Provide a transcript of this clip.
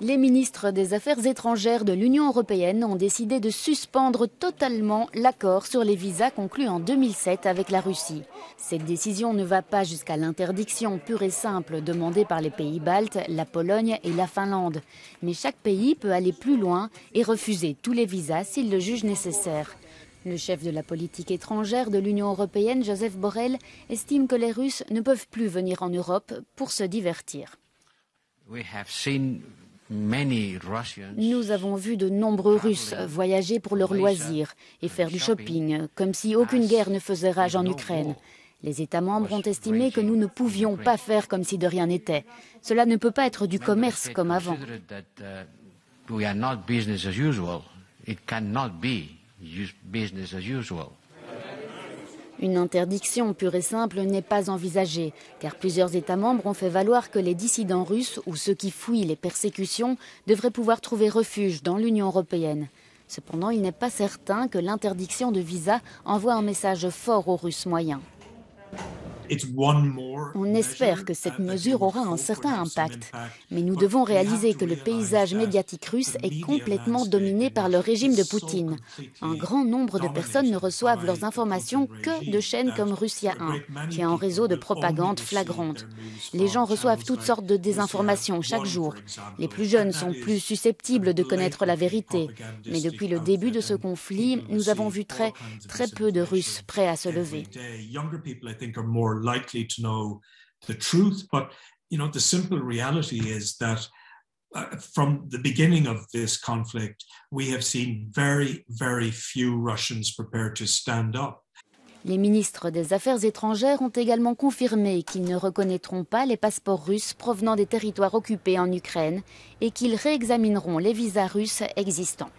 Les ministres des Affaires étrangères de l'Union européenne ont décidé de suspendre totalement l'accord sur les visas conclu en 2007 avec la Russie. Cette décision ne va pas jusqu'à l'interdiction pure et simple demandée par les pays baltes, la Pologne et la Finlande. Mais chaque pays peut aller plus loin et refuser tous les visas s'il le juge nécessaire. Le chef de la politique étrangère de l'Union européenne, Joseph Borrell, estime que les Russes ne peuvent plus venir en Europe pour se divertir. Nous avons vu de nombreux Russes voyager pour leurs loisirs et faire du shopping, comme si aucune guerre ne faisait rage en Ukraine. Les États membres ont estimé que nous ne pouvions pas faire comme si de rien n'était. Cela ne peut pas être du commerce comme avant. Une interdiction pure et simple n'est pas envisagée, car plusieurs États membres ont fait valoir que les dissidents russes ou ceux qui fuient les persécutions devraient pouvoir trouver refuge dans l'Union européenne. Cependant, il n'est pas certain que l'interdiction de visa envoie un message fort aux Russes moyens. On espère que cette mesure aura un certain impact, mais nous devons réaliser que le paysage médiatique russe est complètement dominé par le régime de Poutine. Un grand nombre de personnes ne reçoivent leurs informations que de chaînes comme Russia 1, qui est un réseau de propagande flagrante. Les gens reçoivent toutes sortes de désinformations chaque jour. Les plus jeunes sont plus susceptibles de connaître la vérité, mais depuis le début de ce conflit, nous avons vu très peu de Russes prêts à se lever. Likely to know the truth, but the simple reality is that from the beginning of this conflict, we have seen very few Russians prepared to stand up. Les ministres des Affaires étrangères ont également confirmé qu'ils ne reconnaîtront pas les passeports russes provenant des territoires occupés en Ukraine et qu'ils réexamineront les visas russes existants.